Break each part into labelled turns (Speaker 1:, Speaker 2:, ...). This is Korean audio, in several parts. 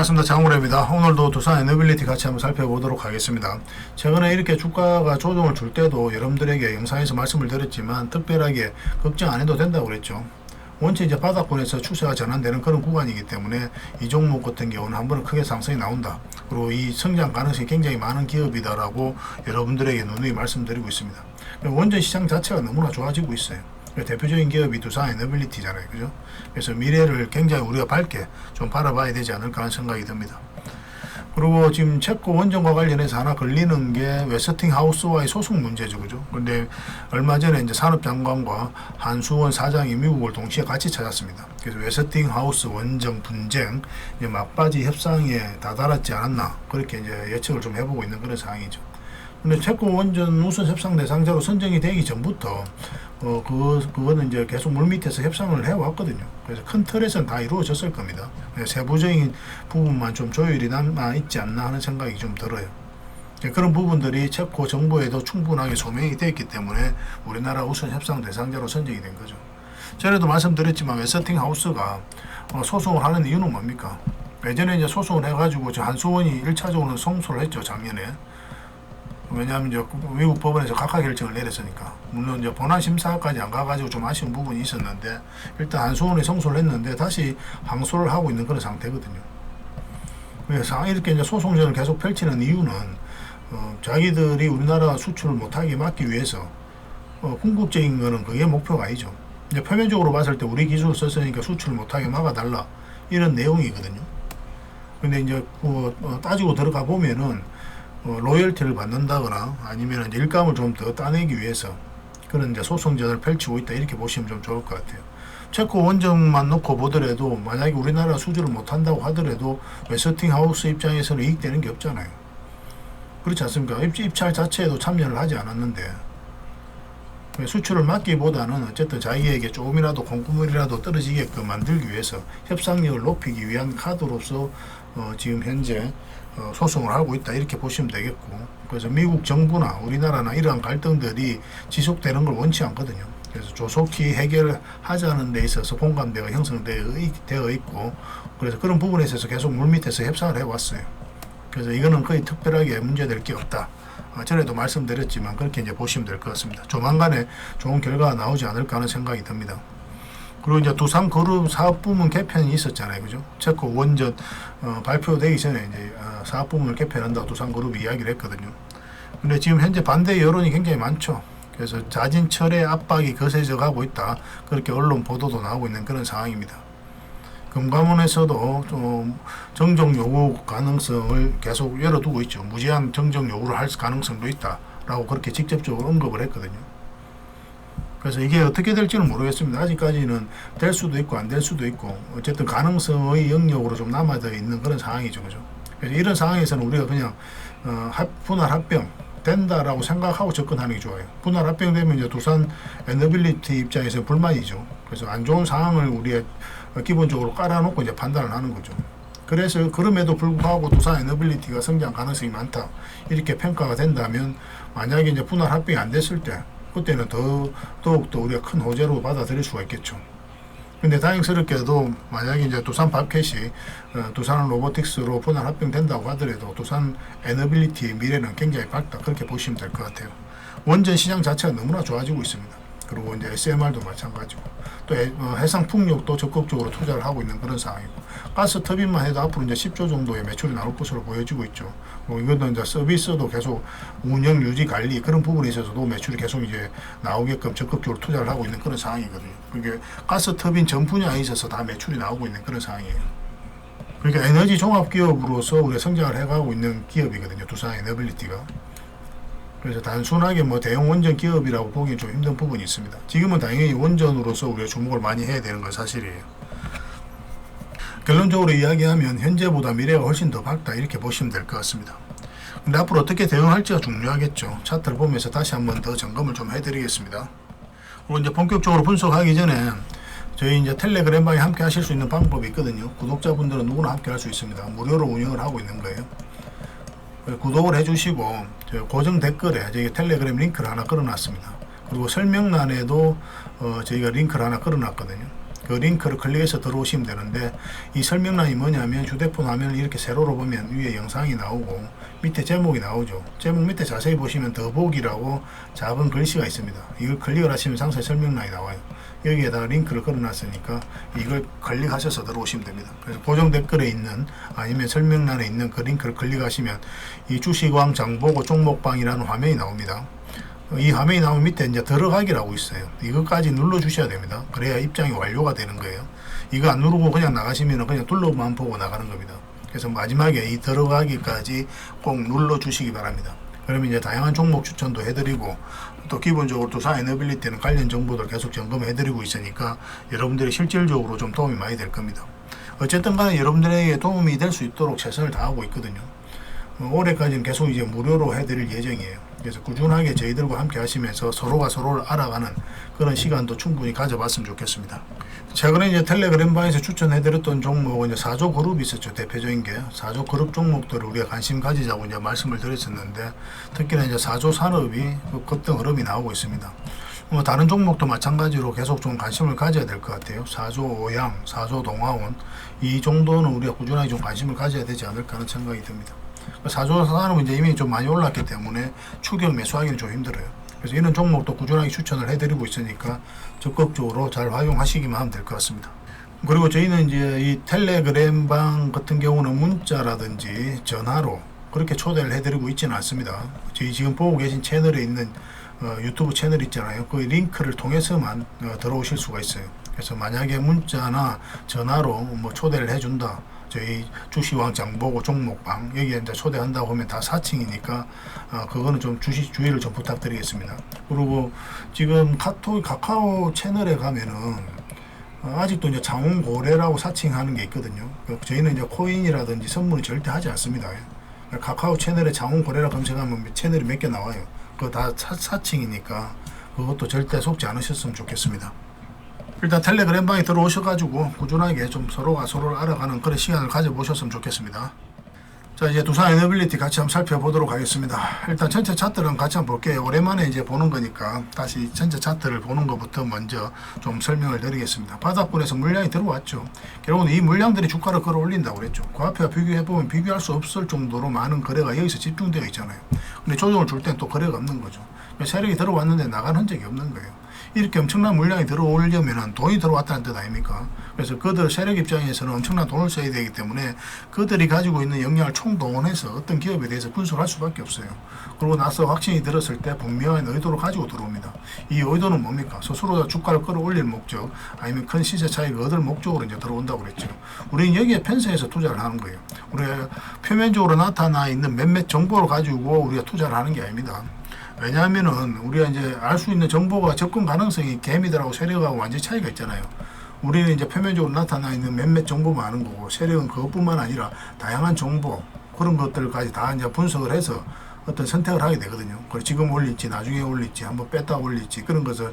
Speaker 1: 반갑습니다. 장우래입니다. 오늘도 두산 에너빌리티 같이 한번 살펴보도록 하겠습니다. 최근에 이렇게 주가가 조정을 줄 때도 여러분들에게 영상에서 말씀을 드렸지만 특별하게 걱정 안 해도 된다고 그랬죠. 원체 이제 바닥권에서 추세가 전환되는 그런 구간이기 때문에 이 종목 같은 경우는 한 번은 크게 상승이 나온다. 그리고 이 성장 가능성이 굉장히 많은 기업이다라고 여러분들에게 누누이 말씀드리고 있습니다. 원전 시장 자체가 너무나 좋아지고 있어요. 대표적인 기업이 두산 에너빌리티잖아요. 그죠? 그래서 미래를 굉장히 우리가 밝게 좀 바라봐야 되지 않을까 하는 생각이 듭니다. 그리고 지금 체코 원전과 관련해서 하나 걸리는 게 웨스팅하우스와의 소송 문제죠. 그죠? 근데 얼마 전에 이제 산업장관과 한수원 사장이 미국을 동시에 같이 찾았습니다. 그래서 웨스팅하우스 원전 분쟁 이제 막바지 협상에 다다랐지 않았나 그렇게 이제 예측을 좀 해보고 있는 그런 상황이죠. 근데 체코 원전 우선 협상 대상자로 선정이 되기 전부터 그거는 이제 계속 물밑에서 협상을 해왔거든요. 그래서 큰 틀에서는 다 이루어졌을 겁니다. 세부적인 부분만 좀 조율이 남아 있지 않나 하는 생각이 좀 들어요. 그런 부분들이 체코 정부에도 충분하게 소명이 되어 있기 때문에 우리나라 우선 협상 대상자로 선정이 된 거죠. 전에도 말씀드렸지만 웨스팅하우스가 소송을 하는 이유는 뭡니까? 예전에 이제 소송을 해가지고 한수원이 1차적으로 성소를 했죠, 작년에. 왜냐하면 이제 미국 법원에서 각하 결정을 내렸으니까. 물론 이제 본안 심사까지 안 가가지고 좀 아쉬운 부분이 있었는데 일단 한수원이 성소를 했는데 다시 항소를 하고 있는 그런 상태거든요. 그래서 이렇게 이제 소송전을 계속 펼치는 이유는 자기들이 우리나라 수출을 못하게 막기 위해서 궁극적인 거는 그게 목표가 아니죠. 이제 표면적으로 봤을 때 우리 기술을 썼으니까 수출을 못하게 막아달라 이런 내용이거든요. 근데 이제 따지고 들어가 보면은 로열티를 받는다거나 아니면 이제 일감을 좀 더 따내기 위해서 그런 이제 소송전을 펼치고 있다 이렇게 보시면 좀 좋을 것 같아요. 체코 원전만 놓고 보더라도 만약에 우리나라 수주를 못한다고 하더라도 웨스팅하우스 입장에서는 이익되는 게 없잖아요. 그렇지 않습니까? 입찰 자체에도 참여를 하지 않았는데 수출을 막기보다는 어쨌든 자기에게 조금이라도 콩고물이라도 떨어지게끔 만들기 위해서 협상력을 높이기 위한 카드로서 지금 현재 소송을 하고 있다 이렇게 보시면 되겠고, 그래서 미국 정부나 우리나라나 이러한 갈등들이 지속되는 걸 원치 않거든요. 그래서 조속히 해결하자는 데 있어서 공감대가 형성되어 있고, 그래서 그런 부분에 있어서 계속 물밑에서 협상을 해왔어요. 그래서 이거는 거의 특별하게 문제될 게 없다. 전에도 말씀드렸지만 그렇게 이제 보시면 될 것 같습니다. 조만간에 좋은 결과가 나오지 않을까 하는 생각이 듭니다. 그리고 이제 두산그룹 사업부문 개편이 있었잖아요. 그죠? 체코 원전 발표되기 전에 이제 사업부문을 개편한다고 두산그룹이 이야기를 했거든요. 근데 지금 현재 반대 여론이 굉장히 많죠. 그래서 자진 철회 압박이 거세져 가고 있다. 그렇게 언론 보도도 나오고 있는 그런 상황입니다. 금감원에서도 좀 정정 요구 가능성을 계속 열어두고 있죠. 무제한 정정 요구를 할 가능성도 있다라고 그렇게 직접적으로 언급을 했거든요. 그래서 이게 어떻게 될지는 모르겠습니다. 아직까지는 될 수도 있고 안 될 수도 있고 어쨌든 가능성의 영역으로 좀 남아져 있는 그런 상황이죠. 그죠? 그래서 이런 상황에서는 우리가 그냥 분할 합병 된다라고 생각하고 접근하는 게 좋아요. 분할 합병되면 이제 두산 에너빌리티 입장에서 불만이죠. 그래서 안 좋은 상황을 우리가 기본적으로 깔아놓고 이제 판단을 하는 거죠. 그래서 그럼에도 불구하고 두산 에너빌리티가 성장 가능성이 많다 이렇게 평가가 된다면 만약에 이제 분할 합병이 안 됐을 때 그때는 더욱더 우리가 큰 호재로 받아들일 수가 있겠죠. 근데 다행스럽게도 만약에 이제 두산 밥캣이 두산 로보틱스로 분할 합병된다고 하더라도 두산 에너빌리티의 미래는 굉장히 밝다 그렇게 보시면 될 것 같아요. 원전 시장 자체가 너무나 좋아지고 있습니다. 그리고 이제 SMR도 마찬가지고 또 해상 풍력도 적극적으로 투자를 하고 있는 그런 상황이고 가스 터빈만 해도 앞으로 이제 10조 정도의 매출이 나올 것으로 보여지고 있죠. 이것도 이제 서비스도 계속 운영, 유지, 관리 그런 부분에 있어서도 매출이 계속 이제 나오게끔 적극적으로 투자를 하고 있는 그런 상황이거든요. 그러니까 가스 터빈 전 분야에 있어서 다 매출이 나오고 있는 그런 상황이에요. 그러니까 에너지 종합 기업으로서 우리가 성장을 해가고 있는 기업이거든요. 두산 에너빌리티가. 그래서 단순하게 대형 원전 기업이라고 보기엔 좀 힘든 부분이 있습니다. 지금은 당연히 원전으로서 우리가 주목을 많이 해야 되는 건 사실이에요. 결론적으로 이야기하면 현재보다 미래가 훨씬 더 밝다 이렇게 보시면 될 것 같습니다. 근데 앞으로 어떻게 대응할지가 중요하겠죠. 차트를 보면서 다시 한번 더 점검을 좀 해드리겠습니다. 그리고 이제 본격적으로 분석하기 전에 저희 이제 텔레그램방에 함께 하실 수 있는 방법이 있거든요. 구독자분들은 누구나 함께 할 수 있습니다. 무료로 운영을 하고 있는 거예요. 구독을 해주시고 고정 댓글에 저희 텔레그램 링크를 하나 걸어놨습니다. 그리고 설명란에도 저희가 링크를 하나 걸어놨거든요. 그 링크를 클릭해서 들어오시면 되는데, 이 설명란이 뭐냐면 휴대폰 화면을 이렇게 세로로 보면 위에 영상이 나오고 밑에 제목이 나오죠. 제목 밑에 자세히 보시면 더보기라고 작은 글씨가 있습니다. 이걸 클릭을 하시면 상세 설명란이 나와요. 여기에다가 링크를 걸어놨으니까 이걸 클릭하셔서 들어오시면 됩니다. 그래서 고정 댓글에 있는 아니면 설명란에 있는 그 링크를 클릭하시면 이 주식왕 장보고 종목방이라는 화면이 나옵니다. 이 화면이 나오면 밑에 이제 들어가기라고 있어요. 이것까지 눌러 주셔야 됩니다. 그래야 입장이 완료가 되는 거예요. 이거 안 누르고 그냥 나가시면 그냥 둘러만 보고 나가는 겁니다. 그래서 마지막에 이 들어가기까지 꼭 눌러 주시기 바랍니다. 그러면 이제 다양한 종목 추천도 해드리고, 또 기본적으로 두산 에너빌리티는 관련 정보들 계속 점검해드리고 있으니까 여러분들이 실질적으로 좀 도움이 많이 될 겁니다. 어쨌든 간에 여러분들에게 도움이 될 수 있도록 최선을 다하고 있거든요. 올해까지는 계속 이제 무료로 해드릴 예정이에요. 그래서 꾸준하게 저희들과 함께 하시면서 서로가 서로를 알아가는 그런 시간도 충분히 가져봤으면 좋겠습니다. 최근에 이제 텔레그램방에서 추천해드렸던 종목은 이제 4조 그룹이 있었죠. 대표적인 게 4조 그룹 종목들을 우리가 관심 가지자고 이제 말씀을 드렸었는데, 특히나 이제 4조 산업이 급등 흐름이 나오고 있습니다. 다른 종목도 마찬가지로 계속 좀 관심을 가져야 될 것 같아요. 4조 오양, 4조 동아원, 이 정도는 우리가 꾸준하게 좀 관심을 가져야 되지 않을까 하는 생각이 듭니다. 4조 산업은 이제 이미 좀 많이 올랐기 때문에 추격 매수하기는 좀 힘들어요. 그래서 이런 종목도 꾸준하게 추천을 해드리고 있으니까 적극적으로 잘 활용하시기만 하면 될 것 같습니다. 그리고 저희는 이제 이 텔레그램방 같은 경우는 문자라든지 전화로 그렇게 초대를 해드리고 있지는 않습니다. 저희 지금 보고 계신 채널에 있는 유튜브 채널 있잖아요. 그 링크를 통해서만 들어오실 수가 있어요. 그래서 만약에 문자나 전화로 뭐 초대를 해준다, 저희 주식왕 장보고 종목방 여기에 이제 초대한다고 하면 다 사칭이니까 그거는 좀 주의를 좀 부탁드리겠습니다. 그리고 지금 카카오 채널에 가면은 아직도 이제 장원고래라고 사칭하는 게 있거든요. 저희는 이제 코인이라든지 선물은 절대 하지 않습니다. 카카오 채널에 장원고래라 검색하면 채널이 몇 개 나와요. 그거 다 사칭이니까 그것도 절대 속지 않으셨으면 좋겠습니다. 일단 텔레그램방에 들어오셔가지고 꾸준하게 좀 서로가 서로를 알아가는 그런 시간을 가져보셨으면 좋겠습니다. 자, 이제 두산 에너빌리티 같이 한번 살펴보도록 하겠습니다. 일단 전체 차트는 같이 한번 볼게요. 오랜만에 이제 보는 거니까 다시 전체 차트를 보는 것부터 먼저 좀 설명을 드리겠습니다. 바닥권에서 물량이 들어왔죠. 결국은 이 물량들이 주가를 끌어올린다고 그랬죠. 그 앞에와 비교해보면 비교할 수 없을 정도로 많은 거래가 여기서 집중되어 있잖아요. 근데 조정을 줄 땐 또 거래가 없는 거죠. 세력이 들어왔는데 나간 흔적이 없는 거예요. 이렇게 엄청난 물량이 들어오려면 돈이 들어왔다는 뜻 아닙니까? 그래서 그들 세력 입장에서는 엄청난 돈을 써야 되기 때문에 그들이 가지고 있는 역량을 총동원해서 어떤 기업에 대해서 분석할 수밖에 없어요. 그러고 나서 확신이 들었을 때 분명한 의도를 가지고 들어옵니다. 이 의도는 뭡니까? 스스로 주가를 끌어올릴 목적, 아니면 큰 시세 차익을 얻을 목적으로 이제 들어온다고 그랬죠. 우리는 여기에 편성해서 투자를 하는 거예요. 우리가 표면적으로 나타나 있는 몇몇 정보를 가지고 우리가 투자를 하는 게 아닙니다. 왜냐하면은 우리가 이제 알 수 있는 정보가 접근 가능성이 개미들하고 세력하고 완전히 차이가 있잖아요. 우리는 이제 표면적으로 나타나 있는 몇몇 정보만 아는 거고, 세력은 그것뿐만 아니라 다양한 정보, 그런 것들까지 다 이제 분석을 해서 어떤 선택을 하게 되거든요. 그리고 지금 올릴지 나중에 올릴지 한번 뺐다 올릴지 그런 것을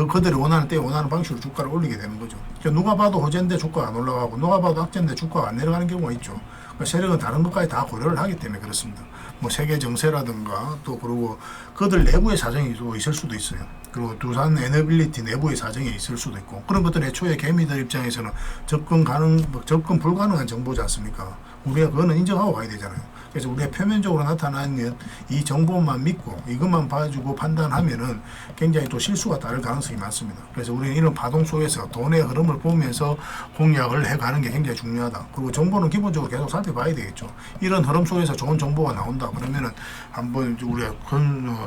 Speaker 1: 그들이 원하는 때에 원하는 방식으로 주가를 올리게 되는 거죠. 누가 봐도 호재인데 주가가 안 올라가고 누가 봐도 악재인데 주가가 안 내려가는 경우가 있죠. 세력은 다른 것까지 다 고려를 하기 때문에 그렇습니다. 뭐 세계 정세라든가 또 그리고 그들 내부의 사정이 또 있을 수도 있어요. 그리고 두산 에너빌리티 내부의 사정이 있을 수도 있고, 그런 것들 애초에 개미들 입장에서는 접근 불가능한 정보지 않습니까? 우리가 그거는 인정하고 가야 되잖아요. 그래서 우리가 표면적으로 나타나는 이 정보만 믿고 이것만 봐주고 판단하면은 굉장히 또 실수가 따를 가능성이 많습니다. 그래서 우리는 이런 파동 속에서 돈의 흐름을 보면서 공략을 해가는 게 굉장히 중요하다. 그리고 정보는 기본적으로 계속 살펴봐야 되겠죠. 이런 흐름 속에서 좋은 정보가 나온다 그러면은 한번 우리가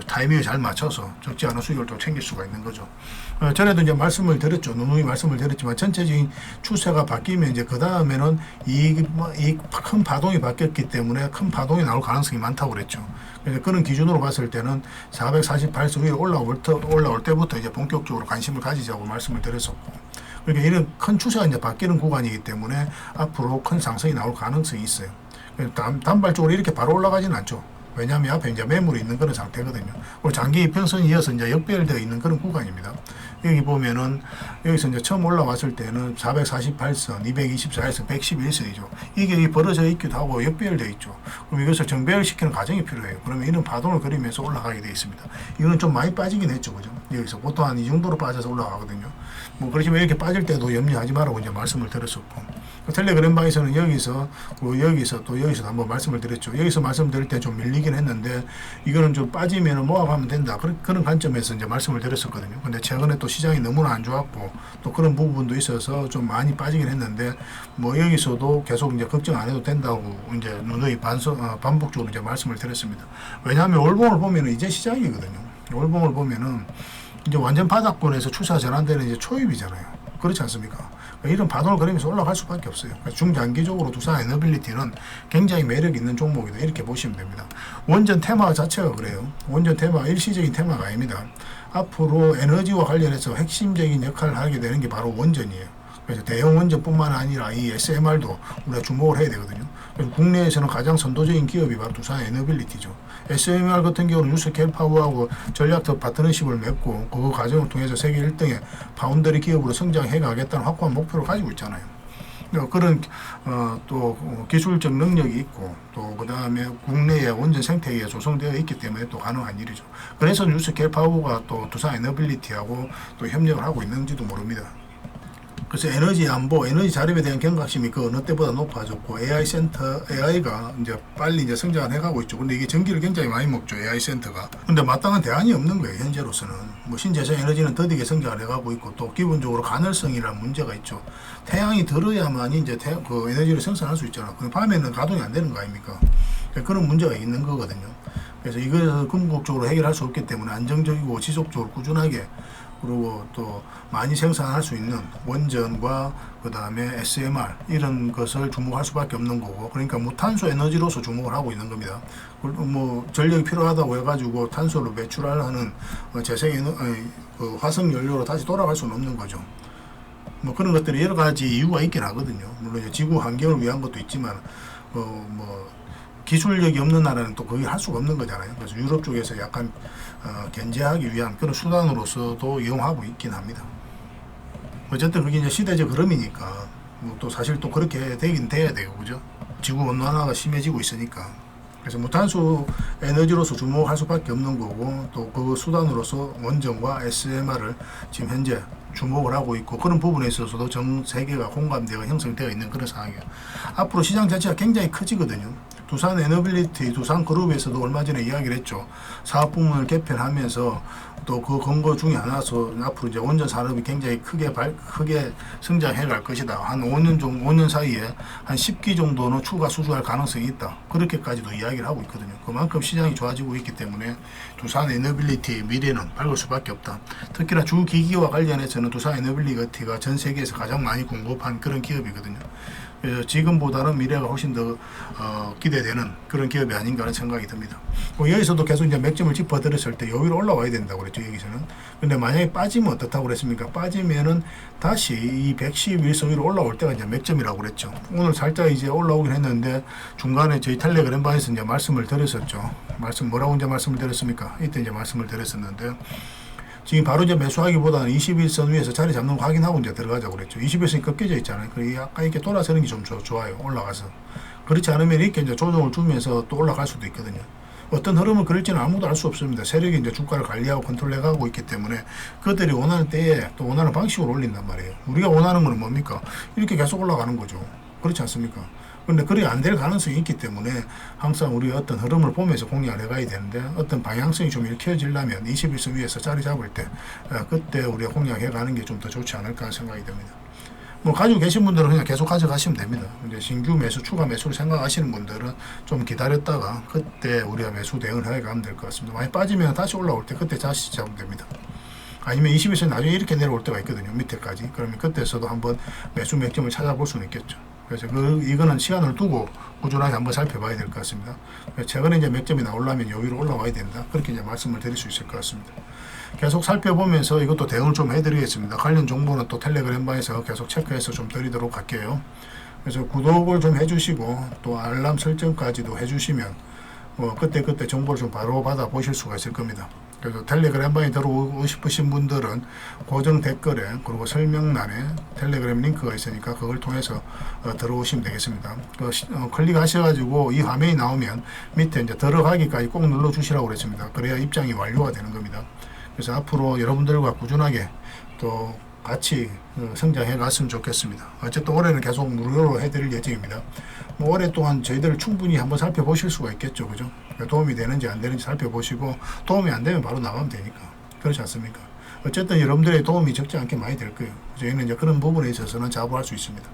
Speaker 1: 타이밍을 잘 맞춰서 적지 않은 수익을 또 챙길 수가 있는 거죠. 전에도 이제 말씀을 드렸죠. 누누이 말씀을 드렸지만 전체적인 추세가 바뀌면 이제 그 다음에는 이 큰 파동이 바뀌었기 때문에 큰 파동이 나올 가능성이 많다고 그랬죠. 그래서 그런 기준으로 봤을 때는 448선 위로 올라올 때부터 이제 본격적으로 관심을 가지자고 말씀을 드렸었고, 그러니까 이런 큰 추세가 이제 바뀌는 구간이기 때문에 앞으로 큰 상승이 나올 가능성이 있어요. 단발적으로 이렇게 바로 올라가지는 않죠. 왜냐하면 앞에 이제 매물이 있는 그런 상태거든요. 그리고 장기 이평선이 이어서 이제 역배열되어 있는 그런 구간입니다. 여기 보면은 여기서 이제 처음 올라왔을 때는 448선, 224선, 111선이죠. 이게 벌어져 있기도 하고 역배열되어 있죠. 그럼 이것을 정배열시키는 과정이 필요해요. 그러면 이런 파동을 그리면서 올라가게 되어 있습니다. 이거는 좀 많이 빠지긴 했죠, 그죠? 여기서 보통 한 이 정도로 빠져서 올라가거든요. 뭐 그렇지만 이렇게 빠질 때도 염려하지 말라고 이제 말씀을 드렸었고, 텔레그램방에서는 여기서 또 여기서 한번 말씀을 드렸죠. 여기서 말씀드릴 때 좀 밀리긴 했는데 이거는 좀 빠지면 모아가면 된다, 그런 관점에서 이제 말씀을 드렸었거든요. 근데 최근에 또 시장이 너무나 안 좋았고 또 그런 부분도 있어서 좀 많이 빠지긴 했는데, 뭐 여기서도 계속 이제 걱정 안 해도 된다고 이제 누누이 반복적으로 이제 말씀을 드렸습니다. 왜냐하면 월봉을 보면은 이제 시작이거든요. 월봉을 보면은 이제 완전 바닥권에서 추세가 전환되는 이제 초입이잖아요. 그렇지 않습니까? 이런 바닥을 그리면서 올라갈 수밖에 없어요. 중장기적으로 두산 에너빌리티는 굉장히 매력 있는 종목이다, 이렇게 보시면 됩니다. 원전 테마 자체가 그래요. 원전 테마가 일시적인 테마가 아닙니다. 앞으로 에너지와 관련해서 핵심적인 역할을 하게 되는 게 바로 원전이에요. 그래서 대형 원전뿐만 아니라 이 SMR도 우리가 주목을 해야 되거든요. 그래서 국내에서는 가장 선도적인 기업이 바로 두산 에너빌리티죠. SMR 같은 경우는 유스켈파워하고 전략적 파트너십을 맺고 그 과정을 통해서 세계 1등의 파운더리 기업으로 성장해 가겠다는 확고한 목표를 가지고 있잖아요. 그런 또 기술적 능력이 있고 또 그 다음에 국내에 원전 생태계가 조성되어 있기 때문에 또 가능한 일이죠. 그래서 뉴스켈파워가 또 두산 에너빌리티하고 또 협력을 하고 있는지도 모릅니다. 그래서 에너지 안보, 에너지 자립에 대한 경각심이 그 어느 때보다 높아졌고, AI가 이제 빨리 이제 성장을 해가고 있죠. 근데 이게 전기를 굉장히 많이 먹죠, AI 센터가. 근데 마땅한 대안이 없는 거예요, 현재로서는. 뭐 신재생 에너지는 더디게 성장을 해가고 있고, 또 기본적으로 가능성이라는 문제가 있죠. 태양이 들어야만이 이제 그 에너지를 생산할 수 있잖아. 근데 밤에는 가동이 안 되는 거 아닙니까? 그런 문제가 있는 거거든요. 그래서 이걸 궁극적으로 해결할 수 없기 때문에 안정적이고 지속적으로 꾸준하게, 그리고 또 많이 생산할 수 있는 원전과 그 다음에 SMR 이런 것을 주목할 수밖에 없는 거고, 그러니까 무탄소 에너지로서 주목을 하고 있는 겁니다. 뭐 전력이 필요하다고 해가지고 탄소를 매출하는 그 화석 연료로 다시 돌아갈 수는 없는 거죠. 뭐 그런 것들이 여러 가지 이유가 있긴 하거든요. 물론 지구 환경을 위한 것도 있지만 뭐 기술력이 없는 나라는 또 거기 할 수가 없는 거잖아요. 그래서 유럽 쪽에서 약간 견제하기 위한 그런 수단으로서도 이용하고 있긴 합니다. 어쨌든 그게 이제 시대적 흐름이니까 뭐또 사실 또 그렇게 되긴 돼야 되고, 그죠? 지구 온난화가 심해지고 있으니까. 그래서 무탄소 에너지로서 주목할 수밖에 없는 거고, 또 그 수단으로서 원전과 SMR을 지금 현재 주목을 하고 있고, 그런 부분에 있어서도 전 세계가 공감대가 형성되어 있는 그런 상황이에요. 앞으로 시장 자체가 굉장히 커지거든요. 두산 에너빌리티, 두산 그룹에서도 얼마 전에 이야기를 했죠. 사업 부문을 개편하면서 또 그 근거 중에 하나서 앞으로 이제 원전 산업이 굉장히 크게 성장해 갈 것이다. 한 5년 사이에 한 10기 정도는 추가 수주할 가능성이 있다. 그렇게까지도 이야기를 하고 있거든요. 그만큼 시장이 좋아지고 있기 때문에 두산 에너빌리티의 미래는 밝을 수밖에 없다. 특히나 주기기와 관련해서는 두산 에너빌리티가 전 세계에서 가장 많이 공급한 그런 기업이거든요. 그래서 지금보다는 미래가 훨씬 더 기대되는 그런 기업이 아닌가 하는 생각이 듭니다. 여기서도 계속 이제 맥점을 짚어드렸을 때 여기로 올라와야 된다고 그랬죠, 여기서는. 근데 만약에 빠지면 어떻다고 그랬습니까? 빠지면은 다시 이 111선 위로 올라올 때가 이제 맥점이라고 그랬죠. 오늘 살짝 이제 올라오긴 했는데 중간에 저희 텔레그램방에서 이제 말씀을 드렸었죠. 뭐라고 이제 말씀을 드렸습니까? 이때 이제 말씀을 드렸었는데, 지금 바로 이제 매수하기보다는 21선 위에서 자리 잡는 거 확인하고 이제 들어가자고 그랬죠. 21선이 꺾여져 있잖아요. 그리고 약간 이렇게 돌아서는 게 좀 좋아요, 올라가서. 그렇지 않으면 이렇게 이제 조정을 주면서 또 올라갈 수도 있거든요. 어떤 흐름을 그릴지는 아무도 알 수 없습니다. 세력이 이제 주가를 관리하고 컨트롤해가고 있기 때문에 그들이 원하는 때에 또 원하는 방식으로 올린단 말이에요. 우리가 원하는 건 뭡니까? 이렇게 계속 올라가는 거죠. 그렇지 않습니까? 근데 그게 안 될 가능성이 있기 때문에 항상 우리가 어떤 흐름을 보면서 공략을 해가야 되는데, 어떤 방향성이 좀 읽혀지려면 21선 위에서 자리 잡을 때 그때 우리가 공략해가는 게 좀 더 좋지 않을까 생각이 됩니다. 뭐 가지고 계신 분들은 그냥 계속 가져가시면 됩니다. 이제 신규 매수, 추가 매수를 생각하시는 분들은 좀 기다렸다가 그때 우리가 매수 대응을 해가면 될 것 같습니다. 많이 빠지면 다시 올라올 때 그때 다시 잡으면 됩니다. 아니면 21선 나중에 이렇게 내려올 때가 있거든요, 밑에까지. 그러면 그때서도 한번 매수 맥점을 찾아볼 수는 있겠죠. 그래서 이거는 시간을 두고 꾸준하게 한번 살펴봐야 될 것 같습니다. 최근에 이제 맥점이 나오려면 여기로 올라와야 된다, 그렇게 이제 말씀을 드릴 수 있을 것 같습니다. 계속 살펴보면서 이것도 대응을 좀 해드리겠습니다. 관련 정보는 또 텔레그램방에서 계속 체크해서 좀 드리도록 할게요. 그래서 구독을 좀 해주시고 또 알람 설정까지도 해주시면 그때 정보를 좀 바로 받아 보실 수가 있을 겁니다. 그래서 텔레그램방에 들어오고 싶으신 분들은 고정 댓글에 그리고 설명란에 텔레그램 링크가 있으니까 그걸 통해서 들어오시면 되겠습니다. 클릭하셔가지고 이 화면이 나오면 밑에 이제 들어가기까지 꼭 눌러주시라고 그랬습니다. 그래야 입장이 완료가 되는 겁니다. 그래서 앞으로 여러분들과 꾸준하게 또 같이 성장해 갔으면 좋겠습니다. 어쨌든 올해는 계속 무료로 해드릴 예정입니다. 뭐 올해 동안 저희들을 충분히 한번 살펴보실 수가 있겠죠. 그죠? 도움이 되는지 안 되는지 살펴보시고 도움이 안 되면 바로 나가면 되니까. 그렇지 않습니까? 어쨌든 여러분들의 도움이 적지 않게 많이 될 거예요. 저희는 이제 그런 부분에 있어서는 자부할 수 있습니다.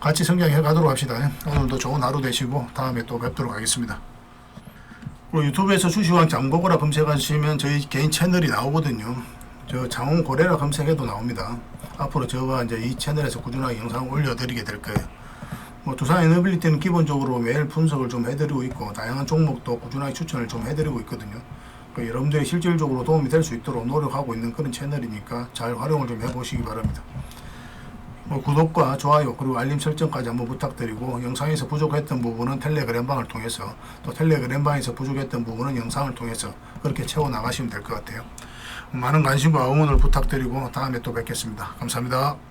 Speaker 1: 같이 성장해 가도록 합시다. 오늘도 좋은 하루 되시고 다음에 또 뵙도록 하겠습니다. 그리고 유튜브에서 주식왕 장보고라 검색하시면 저희 개인 채널이 나오거든요. 저 장원 고래라 검색해도 나옵니다. 앞으로 제가 이제 이 채널에서 꾸준하게 영상을 올려드리게 될 거예요. 뭐 두산 에너빌리티는 기본적으로 매일 분석을 좀 해드리고 있고 다양한 종목도 꾸준하게 추천을 좀 해드리고 있거든요. 그러니까 여러분들이 실질적으로 도움이 될 수 있도록 노력하고 있는 그런 채널이니까 잘 활용을 좀 해보시기 바랍니다. 뭐 구독과 좋아요 그리고 알림 설정까지 한번 부탁드리고 영상에서 부족했던 부분은 텔레그램방을 통해서 또 텔레그램방에서 부족했던 부분은 영상을 통해서 그렇게 채워 나가시면 될 것 같아요. 많은 관심과 응원을 부탁드리고 다음에 또 뵙겠습니다. 감사합니다.